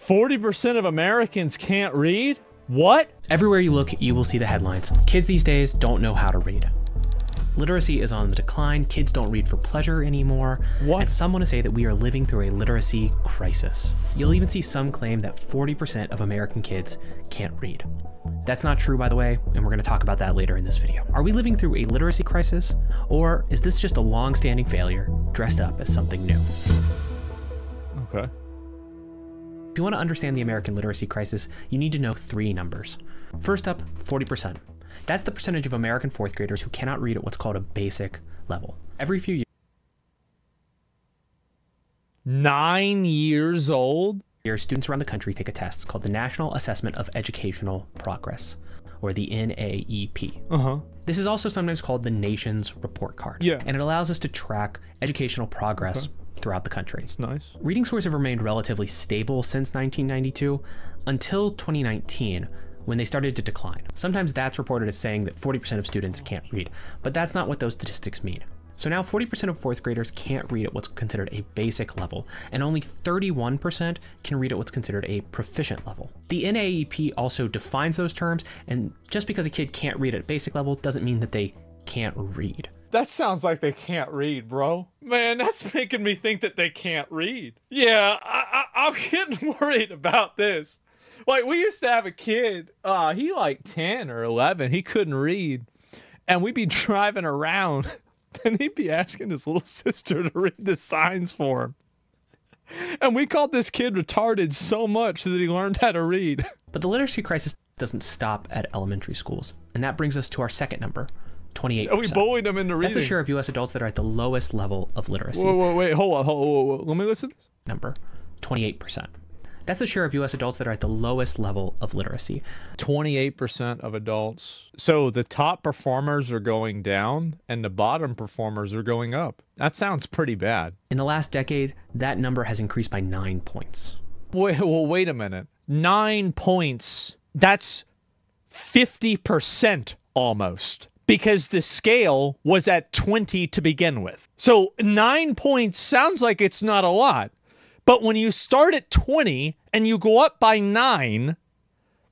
40% of Americans can't read? What? Everywhere you look, you will see the headlines. Kids these days don't know how to read. Literacy is on the decline. Kids don't read for pleasure anymore. What? And some want to say that we are living through a literacy crisis. You'll even see some claim that 40% of American kids can't read. That's not true, by the way, and we're going to talk about that later in this video. Are we living through a literacy crisis, or is this just a long-standing failure dressed up as something new? Okay. If you want to understand the American literacy crisis, you need to know three numbers. First up, 40%. That's the percentage of American fourth graders who cannot read at what's called a basic level. Every few years, 9 years old? students around the country take a test called the National Assessment of Educational Progress, or the NAEP. This is also sometimes called the nation's report card. Yeah. And it allows us to track educational progress throughout the country. That's nice. Reading scores have remained relatively stable since 1992 until 2019, when they started to decline. Sometimes that's reported as saying that 40% of students can't read, but that's not what those statistics mean. So now 40% of fourth graders can't read at what's considered a basic level, and only 31% can read at what's considered a proficient level. The NAEP also defines those terms, and just because a kid can't read at basic level doesn't mean that they can't read. That sounds like they can't read, bro. Man, that's making me think that they can't read. Yeah, I'm getting worried about this. Like, we used to have a kid, he like 10 or 11, he couldn't read, and we'd be driving around, and he'd be asking his little sister to read the signs for him. And we called this kid retarded so much that he learned how to read. But the literacy crisis doesn't stop at elementary schools, and that brings us to our second number, 28%. And we bullied them into reading. That's the share of U.S. adults that are at the lowest level of literacy. Wait, hold on. Let me listen to this. Number, 28%. That's the share of U.S. adults that are at the lowest level of literacy. 28% of adults. So the top performers are going down and the bottom performers are going up. That sounds pretty bad. In the last decade, that number has increased by 9 points. Wait a minute. 9 points. That's 50% almost. Because the scale was at 20 to begin with. So 9 points sounds like it's not a lot. But when you start at 20 and you go up by 9,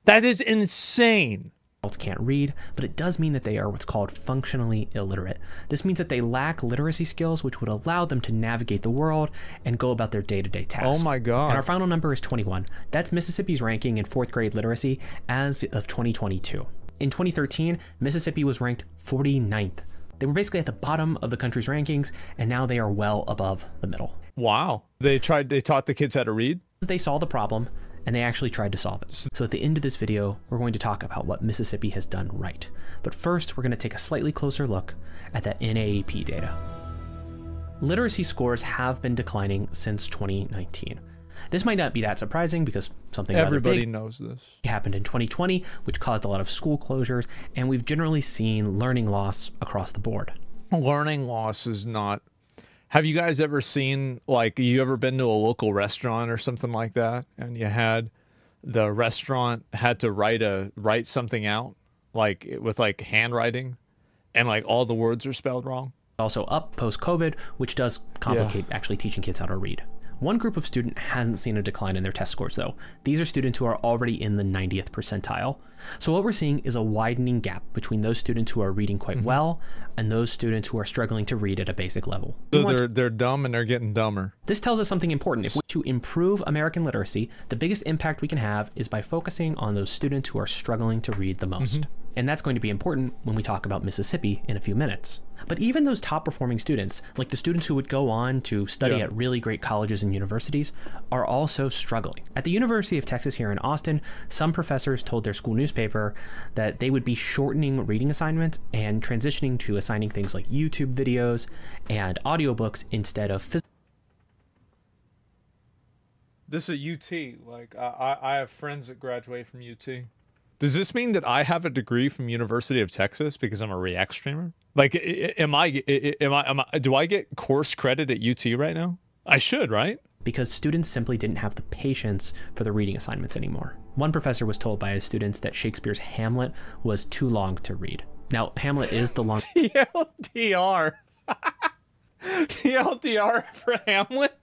that is insane. Adults can't read, but it does mean that they are what's called functionally illiterate. This means that they lack literacy skills which would allow them to navigate the world and go about their day-to-day tasks. Oh my God. And our final number is 21. That's Mississippi's ranking in fourth grade literacy as of 2022. In 2013, Mississippi was ranked 49th. They were basically at the bottom of the country's rankings, and now they are well above the middle. Wow. They taught the kids how to read? They saw the problem, and they actually tried to solve it. So at the end of this video, we're going to talk about what Mississippi has done right. But first, we're going to take a slightly closer look at that NAEP data. Literacy scores have been declining since 2019. This might not be that surprising because something everybody knows this happened in 2020, which caused a lot of school closures, and we've generally seen learning loss across the board. Learning loss is not... Have you guys ever seen, like, you ever been to a local restaurant or something like that, and you had the restaurant had to write something out, like with like handwriting, and like all the words are spelled wrong? Also up post-COVID, which does complicate actually teaching kids how to read. One group of student hasn't seen a decline in their test scores, though. These are students who are already in the 90th percentile. So what we're seeing is a widening gap between those students who are reading quite well and those students who are struggling to read at a basic level. So they're dumb and they're getting dumber. This tells us something important. If we to improve American literacy, the biggest impact we can have is by focusing on those students who are struggling to read the most. And that's going to be important when we talk about Mississippi in a few minutes. But even those top performing students, like the students who would go on to study at really great colleges and universities, are also struggling. At the University of Texas here in Austin, some professors told their school newspaper that they would be shortening reading assignments and transitioning to assigning things like YouTube videos and audiobooks instead of physical. This is UT. Like, I have friends that graduate from UT. Does this mean that I have a degree from University of Texas because I'm a React streamer? Like, do I get course credit at UT right now? I should, right? Because students simply didn't have the patience for the reading assignments anymore. One professor was told by his students that Shakespeare's Hamlet was too long to read. Now, Hamlet is the long... TLDR. TLDR for Hamlet?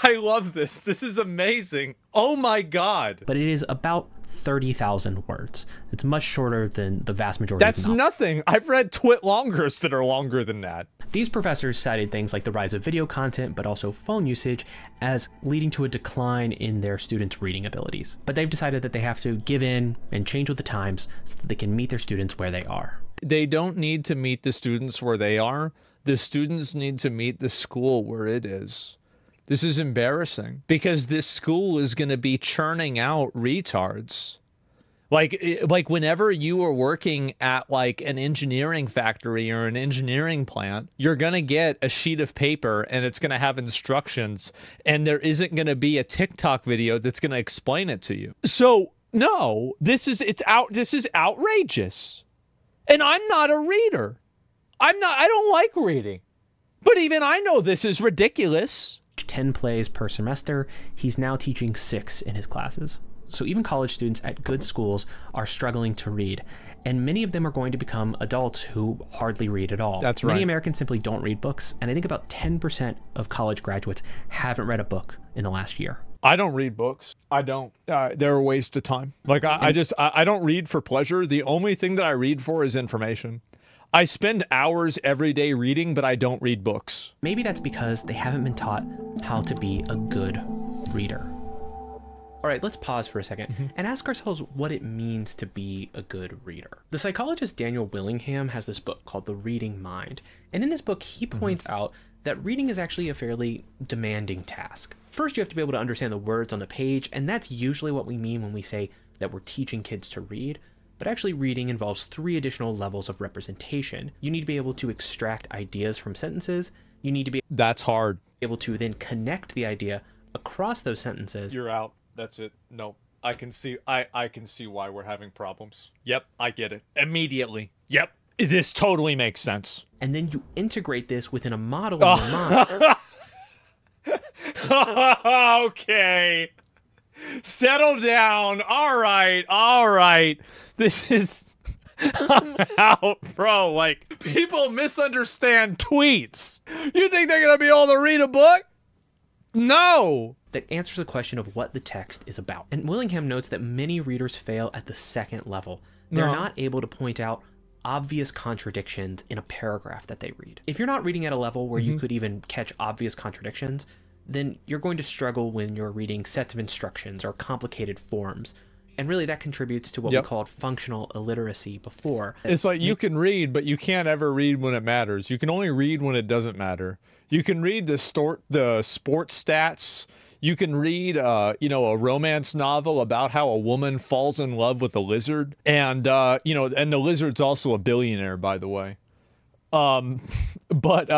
I love this. This is amazing. Oh my God. But it is about 30,000 words. It's much shorter than the vast majority That's of novels. nothing. I've read twit longers that are longer than that. These professors cited things like the rise of video content, but also phone usage, as leading to a decline in their students' reading abilities. But they've decided that they have to give in and change with the times so that they can meet their students where they are. They don't need to meet the students where they are. The students need to meet the school where it is. This is embarrassing because this school is going to be churning out retards. Like whenever you are working at like an engineering factory or an engineering plant, you're going to get a sheet of paper and it's going to have instructions, and there isn't going to be a TikTok video that's going to explain it to you. So no, this is outrageous. And I'm not a reader. I don't like reading. But even I know this is ridiculous. 10 plays per semester. He's now teaching 6 in his classes. So even college students at good schools are struggling to read, and many of them are going to become adults who hardly read at all. That's right. Many Americans simply don't read books, and I think about 10% of college graduates haven't read a book in the last year. I don't read books. I don't. They're a waste of time. Like I don't read for pleasure. The only thing that I read for is information. I spend hours every day reading, but I don't read books. Maybe that's because they haven't been taught how to be a good reader. All right, let's pause for a second and ask ourselves what it means to be a good reader. The psychologist Daniel Willingham has this book called The Reading Mind. And in this book, he points out that reading is actually a fairly demanding task. First, you have to be able to understand the words on the page, and that's usually what we mean when we say that we're teaching kids to read. But actually, reading involves 3 additional levels of representation. You need to be able to extract ideas from sentences. You need to be That's hard. able to then connect the idea across those sentences. You're out. That's it. No, I can see why we're having problems. Yep, I get it. Immediately. Yep. This totally makes sense. And then you integrate this within a model in your mind. Okay. Settle down. All right. This is... I'm out, bro. Like, people misunderstand tweets. You think they're going to be able to read a book? No. That answers the question of what the text is about. And Willingham notes that many readers fail at the second level. They're not able to point out obvious contradictions in a paragraph that they read. If you're not reading at a level where you could even catch obvious contradictions, then you're going to struggle when you're reading sets of instructions or complicated forms. And really that contributes to what we called functional illiteracy before. It's like you can read, but you can't ever read when it matters. You can only read when it doesn't matter. You can read the sports stats. You can read, a romance novel about how a woman falls in love with a lizard. And, and the lizard's also a billionaire, by the way. But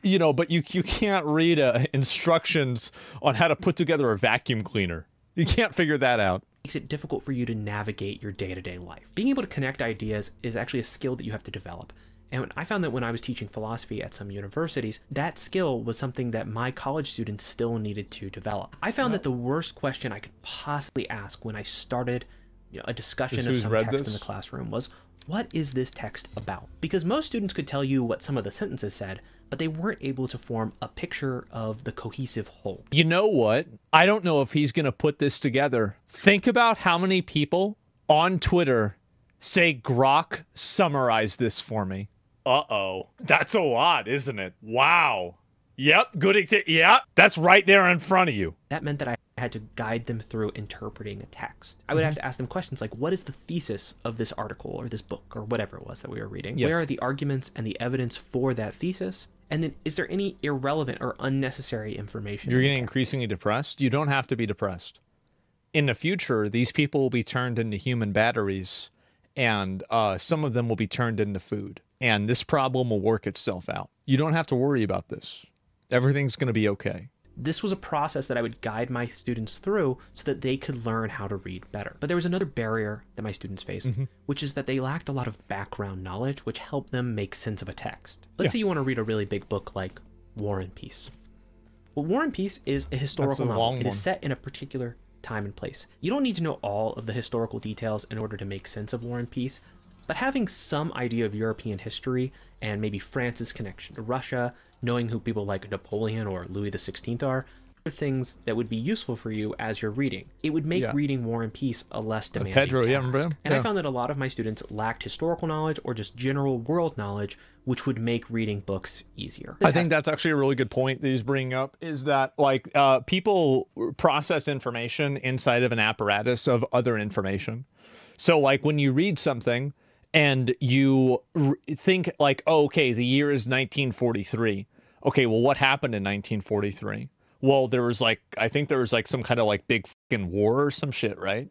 you can't read instructions on how to put together a vacuum cleaner. You can't figure that out. Makes it difficult for you to navigate your day-to-day life. Being able to connect ideas is actually a skill that you have to develop. And I found that when I was teaching philosophy at some universities, that skill was something that my college students still needed to develop. I found that the worst question I could possibly ask when I started a discussion of some text in the classroom was, what is this text about? Because most students could tell you what some of the sentences said, but they weren't able to form a picture of the cohesive whole. You know what? I don't know if he's going to put this together. Think about how many people on Twitter say, Grok, summarize this for me. Uh-oh. That's a lot, isn't it? Wow. Yep, good example. Yeah, that's right there in front of you. That meant that I had to guide them through interpreting a text. I would have to ask them questions like, what is the thesis of this article or this book or whatever it was that we were reading? Yes. Where are the arguments and the evidence for that thesis? And then is there any irrelevant or unnecessary information? You're getting increasingly depressed? You don't have to be depressed. In the future, these people will be turned into human batteries, and some of them will be turned into food. And this problem will work itself out. You don't have to worry about this. Everything's going to be okay. This was a process that I would guide my students through so that they could learn how to read better. But there was another barrier that my students faced, which is that they lacked a lot of background knowledge, which helped them make sense of a text. Let's say you want to read a really big book like War and Peace. Well, War and Peace is a historical novel. It is set in a particular time and place. You don't need to know all of the historical details in order to make sense of War and Peace, but having some idea of European history and maybe France's connection to Russia, knowing who people like Napoleon or Louis XVI are things that would be useful for you as you're reading. It would make reading War and Peace a less demanding task. And I found that a lot of my students lacked historical knowledge or just general world knowledge, which would make reading books easier. I think that's actually a really good point that he's bringing up, is that like people process information inside of an apparatus of other information. So like when you read something and you think like, oh, okay, the year is 1943. Okay, well, what happened in 1943? Well, there was like, I think there was like some kind of like big fucking war or some shit, right?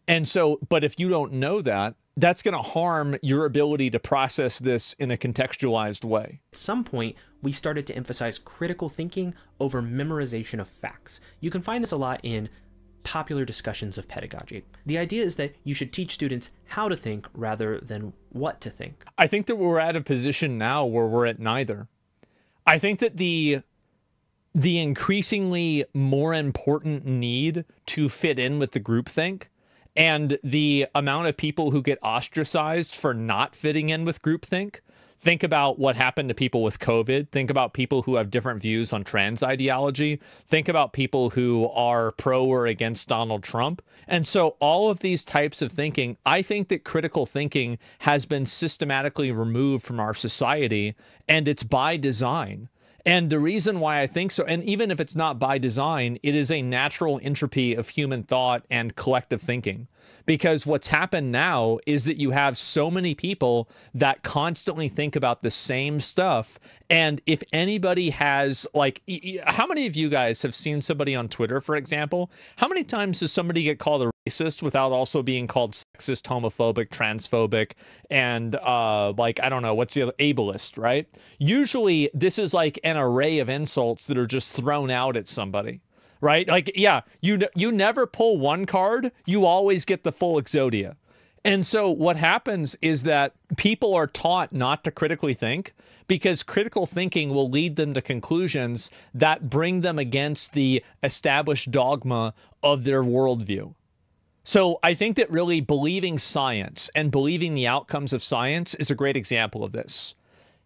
And so, but if you don't know that, that's going to harm your ability to process this in a contextualized way. At some point, we started to emphasize critical thinking over memorization of facts. You can find this a lot in popular discussions of pedagogy. The idea is that you should teach students how to think rather than what to think. I think that we're at a position now where we're at neither. I think that the increasingly more important need to fit in with the groupthink and the amount of people who get ostracized for not fitting in with groupthink. Think about what happened to people with COVID. Think about people who have different views on trans ideology. Think about people who are pro or against Donald Trump. And so all of these types of thinking, I think that critical thinking has been systematically removed from our society, and it's by design. And the reason why I think so, and even if it's not by design, it is a natural entropy of human thought and collective thinking. Because what's happened now is that you have so many people that constantly think about the same stuff. And if anybody has, like, how many of you guys have seen somebody on Twitter, for example? How many times does somebody get called a racist without also being called sexist, homophobic, transphobic, and like, I don't know, what's the other, ableist, right? Usually this is like an array of insults that are just thrown out at somebody. Right? Like, yeah, you never pull one card, you always get the full Exodia. And so what happens is that people are taught not to critically think because critical thinking will lead them to conclusions that bring them against the established dogma of their worldview. So I think that really believing science and believing the outcomes of science is a great example of this.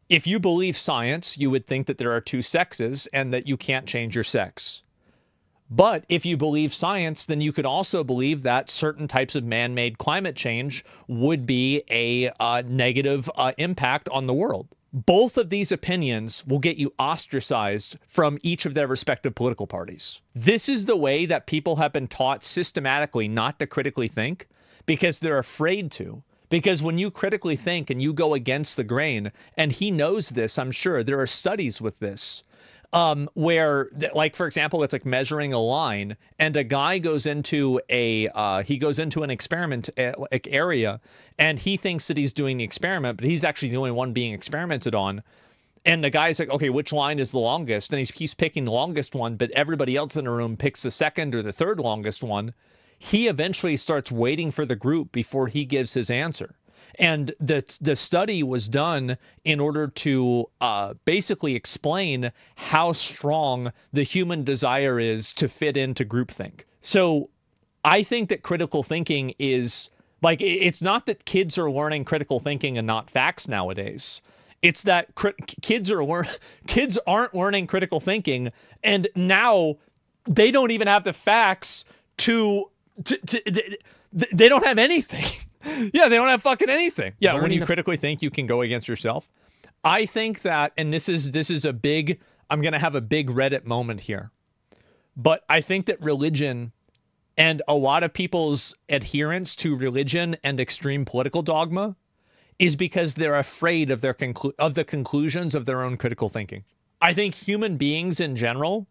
If you believe science, you would think that there are two sexes and that you can't change your sex. But if you believe science, then you could also believe that certain types of man-made climate change would be a negative impact on the world. Both of these opinions will get you ostracized from each of their respective political parties. This is the way that people have been taught systematically not to critically think because they're afraid to. Because when you critically think and you go against the grain, and he knows this, I'm sure, there are studies with this, where, like, for example, it's like measuring a line, and a guy goes into an experiment area, and he thinks that he's doing the experiment, but he's actually the only one being experimented on. And the guy's like, okay, which line is the longest? And he keeps picking the longest one, but everybody else in the room picks the second or the third longest one. He eventually starts waiting for the group before he gives his answer. And the study was done in order to basically explain how strong the human desire is to fit into groupthink. So I think that critical thinking is, like, it's not that kids are learning critical thinking and not facts nowadays. It's that kids aren't learning critical thinking, and now they don't even have the facts they don't have anything. Yeah, they don't have fucking anything. Yeah, when you critically think, you can go against yourself. I think that, and this is a big, I'm going to have a big Reddit moment here, but I think that religion and a lot of people's adherence to religion and extreme political dogma is because they're afraid of the conclusions of their own critical thinking. I think human beings in general,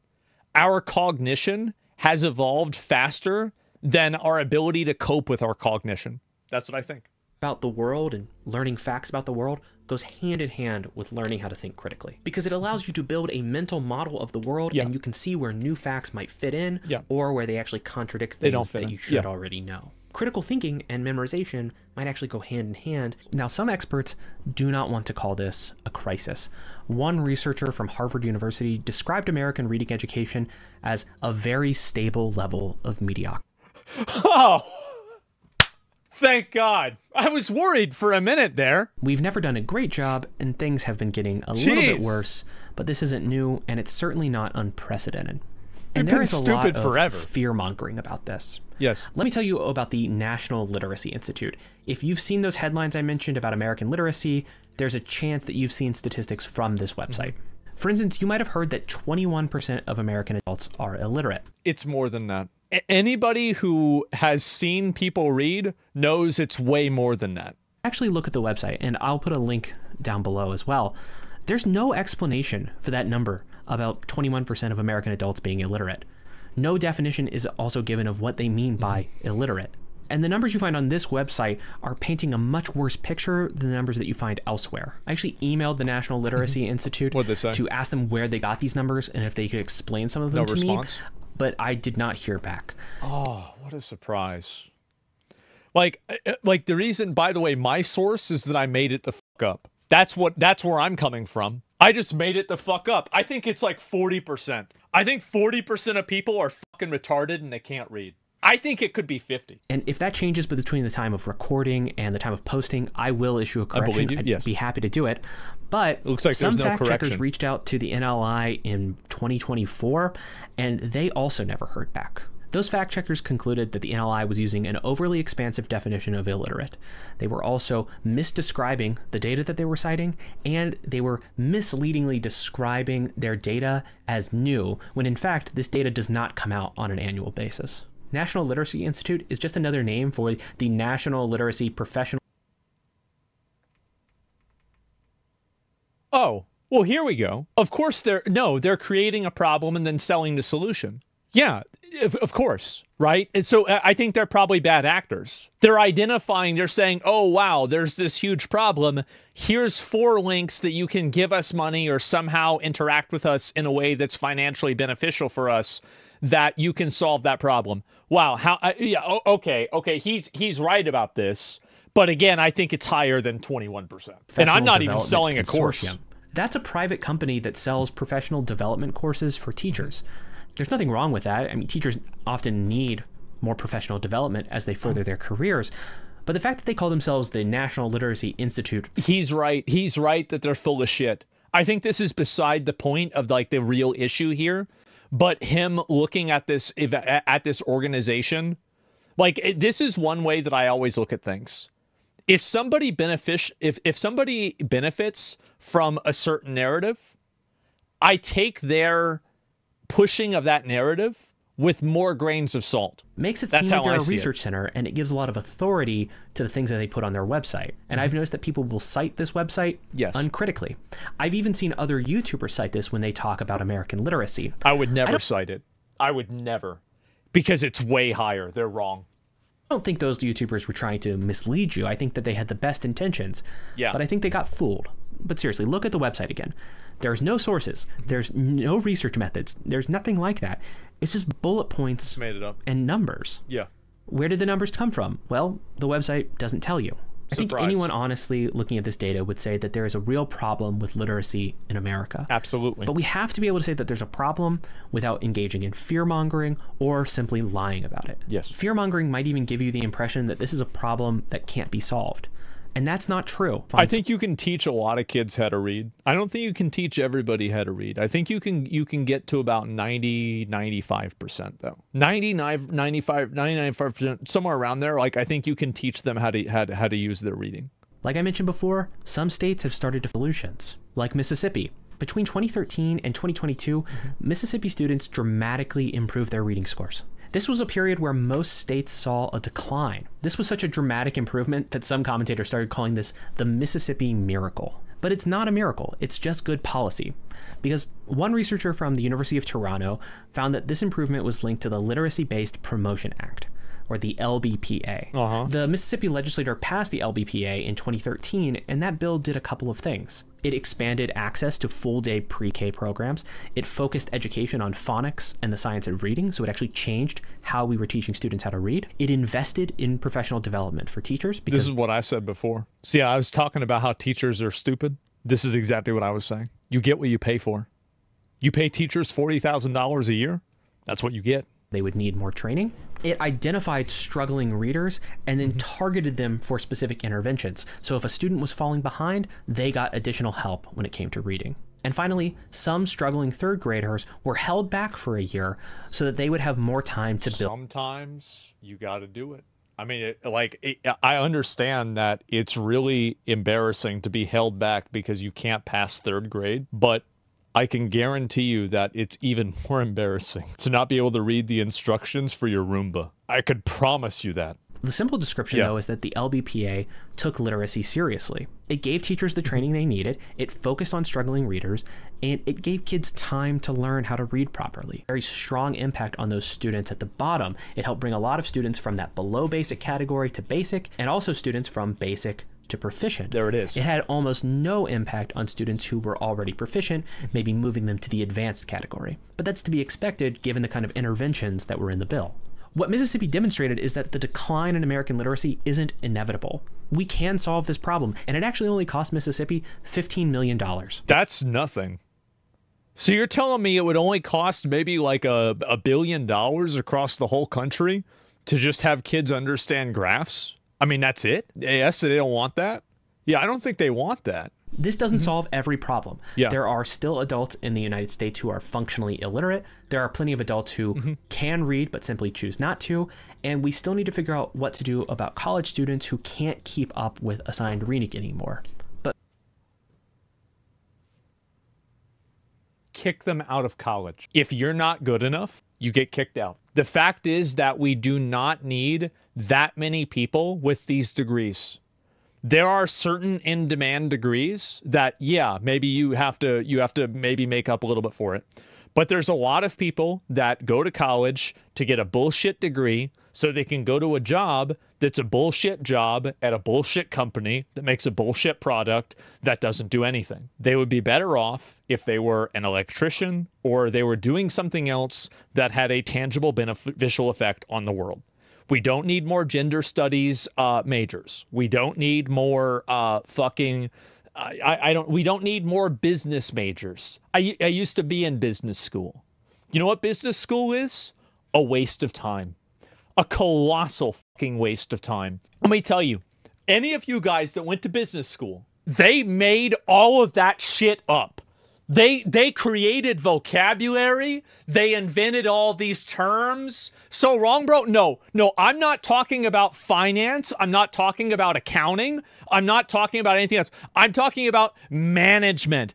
our cognition has evolved faster than our ability to cope with our cognition. That's what I think. About the world and learning facts about the world goes hand in hand with learning how to think critically, because it allows you to build a mental model of the world, and you can see where new facts might fit in or where they actually contradict things that you should already know. Critical thinking and memorization might actually go hand in hand. Now, some experts do not want to call this a crisis. One researcher from Harvard University described American reading education as a very stable level of mediocrity. Oh, thank God. I was worried for a minute there. We've never done a great job, and things have been getting a little bit worse, but this isn't new, and it's certainly not unprecedented. And there is a lot of forever. fear-mongering about this. Yes. Let me tell you about the National Literacy Institute. If you've seen those headlines I mentioned about American literacy, there's a chance that you've seen statistics from this website. For instance, you might have heard that 21% of American adults are illiterate. It's more than that. Anybody who has seen people read knows it's way more than that. Actually, look at the website, and I'll put a link down below as well. There's no explanation for that number, about 21% of American adults being illiterate. No definition is also given of what they mean by illiterate. And the numbers you find on this website are painting a much worse picture than the numbers that you find elsewhere. I actually emailed the National Literacy Institute to ask them where they got these numbers and if they could explain some of them to me, but I did not hear back. Oh, what a surprise. Like the reason, by the way, my source is that I made it the fuck up. That's where I'm coming from. I just made it the fuck up. I think it's like 40%. I think 40% of people are fucking retarded and they can't read. I think it could be 50. And if that changes between the time of recording and the time of posting, I will issue a correction. I'd be happy to do it. But it looks like some there's no fact correction. checkers reached out to the NLI in 2024, and they also never heard back. Those fact checkers concluded that the NLI was using an overly expansive definition of illiterate. They were also misdescribing the data that they were citing, and they were misleadingly describing their data as new, when in fact this data does not come out on an annual basis. National Literacy Institute is just another name for the National Literacy Professional. Oh, well, here we go. Of course they're creating a problem and then selling the solution. Yeah, of course, right? And so I think they're probably bad actors. They're identifying, they're saying, oh, wow, there's this huge problem. Here's 4 links that you can give us money or somehow interact with us in a way that's financially beneficial for us, that you can solve that problem. Wow, okay, he's right about this. But again, I think it's higher than 21%. And I'm not even selling a course. That's a private company that sells professional development courses for teachers. There's nothing wrong with that. I mean, teachers often need more professional development as they further their careers. But the fact that they call themselves the National Literacy Institute... He's right. He's right that they're full of shit. I think this is beside the point of like the real issue here. But him looking at this organization, like this is one way that I always look at things. If somebody benefits from a certain narrative, I take their pushing of that narrative with more grains of salt. Makes it seem like they're a research center, and it gives a lot of authority to the things that they put on their website. And I've noticed that people will cite this website uncritically. I've even seen other YouTubers cite this when they talk about American literacy. I would never cite it. I would never. Because it's way higher. They're wrong. I don't think those YouTubers were trying to mislead you. I think that they had the best intentions. Yeah. But I think they got fooled. But seriously, look at the website again. There's no sources. There's no research methods. There's nothing like that. It's just bullet points made it up. And numbers. Yeah. Where did the numbers come from? Well, the website doesn't tell you. I think anyone honestly looking at this data would say that there is a real problem with literacy in America. Absolutely. But we have to be able to say that there's a problem without engaging in fear-mongering or simply lying about it. Yes. Fear-mongering might even give you the impression that this is a problem that can't be solved. And that's not true. I think you can teach a lot of kids how to read. I don't think you can teach everybody how to read. I think you can get to about 95% though. 95%, somewhere around there. Like I think you can teach them how to use their reading. Like I mentioned before, some states have started solutions, like Mississippi. Between 2013 and 2022, Mississippi students dramatically improved their reading scores. This was a period where most states saw a decline. This was such a dramatic improvement that some commentators started calling this the Mississippi miracle. But it's not a miracle, it's just good policy. Because one researcher from the University of Toronto found that this improvement was linked to the Literacy-Based Promotion Act, or the LBPA. The Mississippi legislature passed the LBPA in 2013, and that bill did a couple of things. It expanded access to full-day pre-K programs. It focused education on phonics and the science of reading, so it actually changed how we were teaching students how to read. It invested in professional development for teachers. Because this is what I said before. See, I was talking about how teachers are stupid. This is exactly what I was saying. You get what you pay for. You pay teachers $40,000 a year. That's what you get. They would need more training. It identified struggling readers and then targeted them for specific interventions. So if a student was falling behind, they got additional help when it came to reading. And finally, some struggling third graders were held back for a year so that they would have more time to build. Sometimes you got to do it. I mean, I understand that it's really embarrassing to be held back because you can't pass third grade, but I can guarantee you that it's even more embarrassing to not be able to read the instructions for your Roomba. I could promise you that. The simple description, though, is that the LBPA took literacy seriously. It gave teachers the training they needed, it focused on struggling readers, and it gave kids time to learn how to read properly. Very strong impact on those students at the bottom. It helped bring a lot of students from that below basic category to basic, and also students from basic to proficient. There it is. It had almost no impact on students who were already proficient, maybe moving them to the advanced category. But that's to be expected given the kind of interventions that were in the bill. What Mississippi demonstrated is that the decline in American literacy isn't inevitable. We can solve this problem, and it actually only cost Mississippi $15 million. That's nothing. So you're telling me it would only cost maybe like $1 billion across the whole country to just have kids understand graphs? I mean, that's it? Yes, they don't want that? Yeah, I don't think they want that. This doesn't solve every problem. Yeah. There are still adults in the United States who are functionally illiterate. There are plenty of adults who can read but simply choose not to. And we still need to figure out what to do about college students who can't keep up with assigned reading anymore. But kick them out of college. If you're not good enough, you get kicked out. The fact is that we do not need that many people with these degrees. There are certain in-demand degrees that, yeah, maybe you have to maybe make up a little bit for it. But there's a lot of people that go to college to get a bullshit degree so they can go to a job that's a bullshit job at a bullshit company that makes a bullshit product that doesn't do anything. They would be better off if they were an electrician or they were doing something else that had a tangible beneficial effect on the world. We don't need more gender studies majors. We don't need more we don't need more business majors. I used to be in business school. You know what business school is? A waste of time. A colossal fucking waste of time. Let me tell you, any of you guys that went to business school, they made all of that shit up. They created vocabulary. They invented all these terms. So wrong, bro? No, I'm not talking about finance. I'm not talking about accounting. I'm not talking about anything else. I'm talking about management.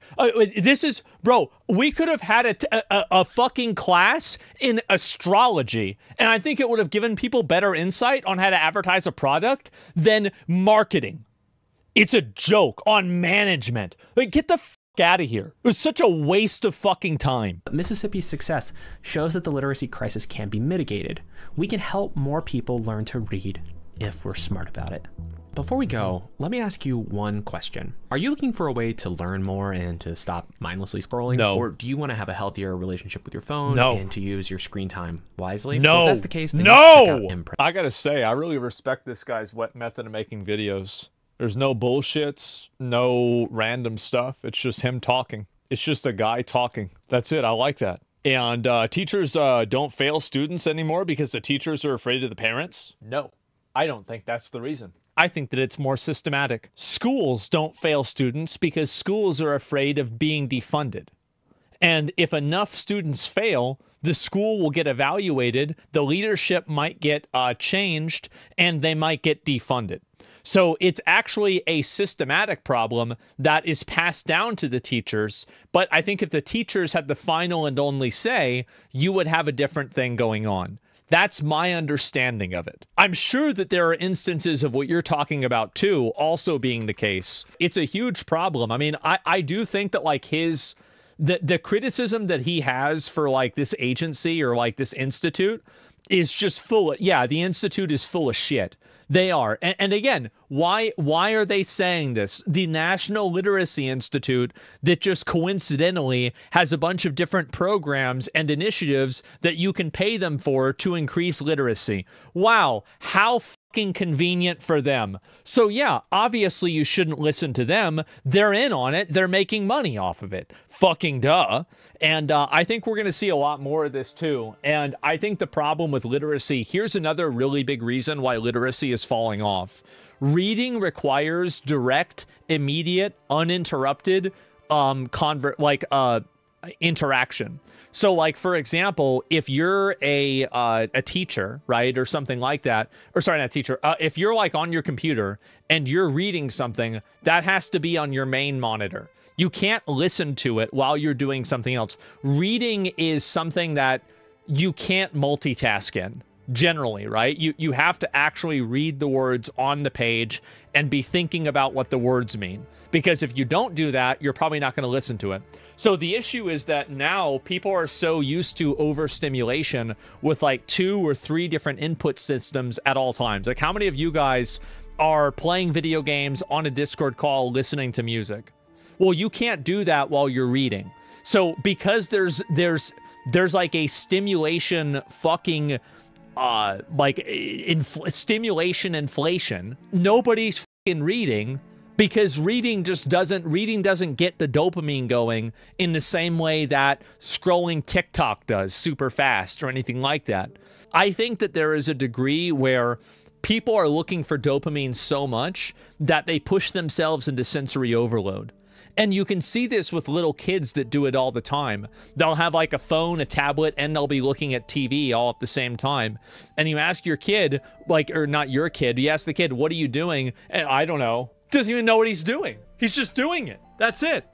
This is, bro, we could have had a fucking class in astrology, and I think it would have given people better insight on how to advertise a product than marketing. It's a joke on management. Like, get the out of here. It was such a waste of fucking time. Mississippi's success shows that the literacy crisis can be mitigated. We can help more people learn to read if we're smart about it. Before we go, let me ask you one question. Are you looking for a way to learn more and to stop mindlessly scrolling? No. Or do you want to have a healthier relationship with your phone No. and to use your screen time wisely? No. Well, if that's the case, then No. check out I gotta say, I really respect this guy's method of making videos. There's no bullshits, no random stuff. It's just him talking. It's just a guy talking. That's it. I like that. And teachers don't fail students anymore because the teachers are afraid of the parents? No, I don't think that's the reason. I think that it's more systematic. Schools don't fail students because schools are afraid of being defunded. And if enough students fail, the school will get evaluated, the leadership might get changed, and they might get defunded. So it's actually a systematic problem that is passed down to the teachers. But I think if the teachers had the final and only say, you would have a different thing going on. That's my understanding of it. I'm sure that there are instances of what you're talking about too, also being the case. It's a huge problem. I mean, I do think that like the criticism that he has for like this agency or like this institute is just full of, yeah, the institute is full of shit. They are. And again, why are they saying this? The National Literacy Institute that just coincidentally has a bunch of different programs and initiatives that you can pay them for to increase literacy. Wow, how fucking convenient for them. So yeah, obviously you shouldn't listen to them. They're in on it. They're making money off of it. Fucking duh. And I think we're going to see a lot more of this too. And I think the problem with literacy, here's another really big reason why literacy is falling off. Reading requires direct, immediate, uninterrupted interaction. So like, for example, if you're a teacher, right, or something like that, or sorry, not teacher, if you're like on your computer and you're reading something, that has to be on your main monitor. You can't listen to it while you're doing something else. Reading is something that you can't multitask in, generally, right? You have to actually read the words on the page and be thinking about what the words mean. Because if you don't do that, you're probably not going to listen to it. So the issue is that now people are so used to overstimulation with like 2 or 3 different input systems at all times. Like, how many of you guys are playing video games on a Discord call listening to music? Well, you can't do that while you're reading. So because there's like a stimulation fucking stimulation inflation, nobody's fucking reading. Because reading doesn't get the dopamine going in the same way that scrolling TikTok does super fast or anything like that. I think that there is a degree where people are looking for dopamine so much that they push themselves into sensory overload. And you can see this with little kids that do it all the time. They'll have like a phone, a tablet, and they'll be looking at TV all at the same time. And you ask your kid, like, or not your kid, you ask the kid, what are you doing? And I don't know. Doesn't even know what he's doing. He's just doing it. That's it.